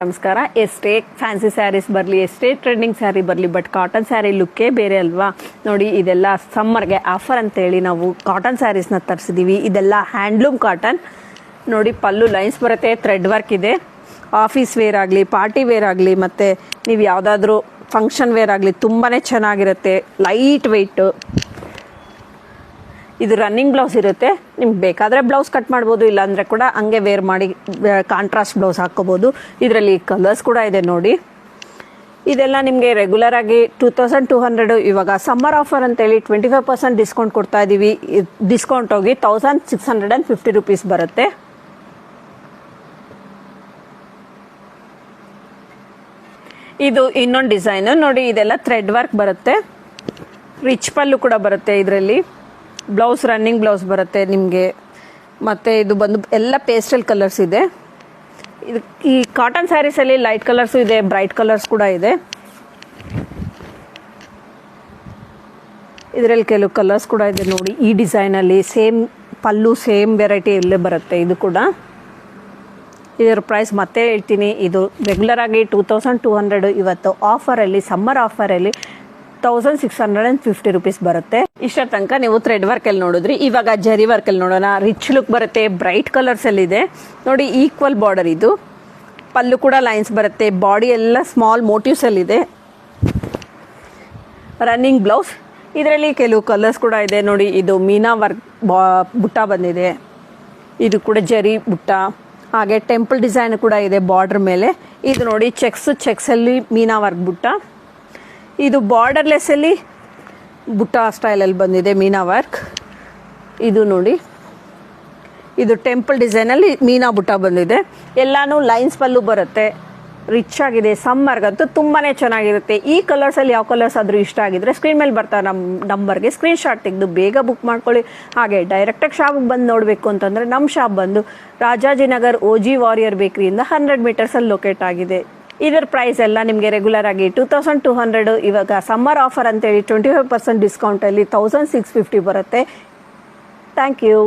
ನಮಸ್ಕಾರ. ಎಷ್ಟೇ ಫ್ಯಾನ್ಸಿ ಸ್ಯಾರೀಸ್ ಬರಲಿ, ಎಷ್ಟೇ ಟ್ರೆಂಡಿಂಗ್ ಸ್ಯಾರಿ ಬರಲಿ, ಬಟ್ ಕಾಟನ್ ಸ್ಯಾರಿ ಲುಕ್ಕೇ ಬೇರೆ ಅಲ್ವಾ. ನೋಡಿ, ಇದೆಲ್ಲ ಸಮ್ಮರ್ಗೆ ಆಫರ್ ಅಂತೇಳಿ ನಾವು ಕಾಟನ್ ಸ್ಯಾರೀಸ್ನ ತರಿಸಿದ್ದೀವಿ. ಇದೆಲ್ಲ ಹ್ಯಾಂಡ್ಲೂಮ್ ಕಾಟನ್. ನೋಡಿ, ಪಲ್ಲು ಲೈನ್ಸ್ ಬರುತ್ತೆ, ಥ್ರೆಡ್ ವರ್ಕ್ ಇದೆ. ಆಫೀಸ್ ವೇರ್ ಆಗಲಿ, ಪಾರ್ಟಿ ವೇರ್ ಆಗಲಿ, ಮತ್ತು ನೀವು ಯಾವುದಾದ್ರೂ ಫಂಕ್ಷನ್ ವೇರ್ ಆಗಲಿ ತುಂಬಾ ಚೆನ್ನಾಗಿರುತ್ತೆ. Light weight. ಇದು ರನ್ನಿಂಗ್ ಬ್ಲೌಸ್ ಇರುತ್ತೆ. ನಿಮ್ಗೆ ಬೇಕಾದರೆ ಬ್ಲೌಸ್ ಕಟ್ ಮಾಡ್ಬೋದು, ಇಲ್ಲಾಂದರೆ ಕೂಡ ಹಂಗೆ ವೇರ್ ಮಾಡಿ ಕಾಂಟ್ರಾಸ್ಟ್ ಬ್ಲೌಸ್ ಹಾಕ್ಕೋಬೋದು. ಇದರಲ್ಲಿ ಕಲರ್ಸ್ ಕೂಡ ಇದೆ ನೋಡಿ. ಇದೆಲ್ಲ ನಿಮಗೆ ರೆಗ್ಯುಲರ್ ಆಗಿ 2200. ಇವಾಗ ಸಮ್ಮರ್ ಆಫರ್ ಅಂತೇಳಿ 25% ಡಿಸ್ಕೌಂಟ್ ಕೊಡ್ತಾ ಇದ್ದೀವಿ. ಡಿಸ್ಕೌಂಟ್ ಹೋಗಿ 1650 ರುಪೀಸ್ ಬರುತ್ತೆ. ಇದು ಇನ್ನೊಂದು ಡಿಸೈನ್ ನೋಡಿ. ಇದೆಲ್ಲ ಥ್ರೆಡ್ ವರ್ಕ್ ಬರುತ್ತೆ. ರಿಚ್ ಪಲ್ಲು ಕೂಡ ಬರುತ್ತೆ. ಇದರಲ್ಲಿ ಬ್ಲೌಸ್ ರನ್ನಿಂಗ್ ಬ್ಲೌಸ್ ಬರುತ್ತೆ ನಿಮಗೆ. ಮತ್ತು ಇದು ಬಂದು ಎಲ್ಲ ಪೇಸ್ಟಲ್ ಕಲರ್ಸ್ ಇದೆ. ಇದು ಈ ಕಾಟನ್ ಸ್ಯಾರೀಸಲ್ಲಿ ಲೈಟ್ ಕಲರ್ಸು ಇದೆ, ಬ್ರೈಟ್ ಕಲರ್ಸ್ ಕೂಡ ಇದೆ. ಇದರಲ್ಲಿ ಕೆಲವು ಕಲರ್ಸ್ ಕೂಡ ಇದೆ ನೋಡಿ. ಈ ಡಿಸೈನಲ್ಲಿ ಸೇಮ್ ಪಲ್ಲು, ಸೇಮ್ ವೆರೈಟಿ ಇಲ್ಲೇ ಬರುತ್ತೆ. ಇದು ಕೂಡ ಇದರ ಪ್ರೈಸ್ ಮತ್ತೆ ಹೇಳ್ತೀನಿ. ಇದು ರೆಗ್ಯುಲರ್ ಆಗಿ 2200. ಇವತ್ತು ಆಫರಲ್ಲಿ, ಸಮ್ಮರ್ ಆಫರಲ್ಲಿ 1650 ರುಪೀಸ್ ಬರುತ್ತೆ. ಇಷ್ಟರ ತನಕ ನೀವು ಥ್ರೆಡ್ ವರ್ಕಲ್ಲಿ ನೋಡಿದ್ರಿ. ಇವಾಗ ಜರಿ ವರ್ಕಲ್ಲಿ ನೋಡೋಣ. ರಿಚ್ ಲುಕ್ ಬರುತ್ತೆ, ಬ್ರೈಟ್ ಕಲರ್ಸಲ್ಲಿ ಇದೆ ನೋಡಿ. ಈಕ್ವಲ್ ಬಾರ್ಡರ್ ಇದು. ಪಲ್ಲು ಕೂಡ ಲೈನ್ಸ್ ಬರುತ್ತೆ. ಬಾಡಿ ಎಲ್ಲ ಸ್ಮಾಲ್ ಮೋಟಿವ್ಸಲ್ಲಿದೆ. Running blouse. ಇದರಲ್ಲಿ ಕೆಲವು ಕಲರ್ಸ್ ಕೂಡ ಇದೆ ನೋಡಿ. ಇದು ಮೀನಾ ವರ್ಕ್ ಬುಟ್ಟ ಬಂದಿದೆ. ಇದು ಕೂಡ ಜರಿ ಬುಟ್ಟ. ಹಾಗೆ ಟೆಂಪಲ್ ಡಿಸೈನ್ ಕೂಡ ಇದೆ ಬಾರ್ಡರ್ ಮೇಲೆ. ಇದು ನೋಡಿ, ಚೆಕ್ಸಲ್ಲಿ ಮೀನಾ ವರ್ಕ್ ಬುಟ್ಟ. ಇದು ಬಾರ್ಡರ್ಲೆಸ್ಸಲ್ಲಿ ಬುಟ್ಟ ಸ್ಟೈಲಲ್ಲಿ ಬಂದಿದೆ ಮೀನಾ ವರ್ಕ್. ಇದು ನೋಡಿ, ಇದು ಟೆಂಪಲ್ ಡಿಸೈನಲ್ಲಿ ಮೀನಾ ಬುಟ್ಟ ಬಂದಿದೆ. ಎಲ್ಲಾನು ಲೈನ್ಸ್ ಪಲ್ಲು ಬರುತ್ತೆ. ರಿಚ್ ಆಗಿದೆ. ಸಮ್ಮರ್ಗಂತೂ ತುಂಬಾ ಚೆನ್ನಾಗಿರುತ್ತೆ. ಈ ಕಲರ್ಸಲ್ಲಿ ಯಾವ ಕಲರ್ಸ್ ಆದರೂ ಇಷ್ಟ ಆಗಿದ್ರೆ ಸ್ಕ್ರೀನ್ ಮೇಲೆ ಬರ್ತಾ ನಮ್ಮ ನಂಬರ್ಗೆ ಸ್ಕ್ರೀನ್ ಶಾಟ್ ತೆಗೆದು ಬೇಗ ಬುಕ್ ಮಾಡ್ಕೊಳ್ಳಿ. ಹಾಗೆ ಡೈರೆಕ್ಟಾಗಿ ಶಾಪಿಗೆ ಬಂದು ನೋಡಬೇಕು ಅಂತಂದರೆ ನಮ್ಮ ಶಾಪ್ ಬಂದು ರಾಜಾಜಿನಗರ್ OG ವಾರಿಯರ್ ಬೇಕ್ರಿಯಿಂದ 100 ಮೀಟರ್ಸಲ್ಲಿ ಲೊಕೇಟ್ ಆಗಿದೆ. ಇದರ ಪ್ರೈಸ್ ಎಲ್ಲ ನಿಮಗೆ ರೆಗ್ಯುಲರ್ ಆಗಿ 2200. ಇವಾಗ ಸಮ್ಮರ್ ಆಫರ್ ಅಂತೇಳಿ 25% ಡಿಸ್ಕೌಂಟಲ್ಲಿ 1650 ಬರುತ್ತೆ. Thank you.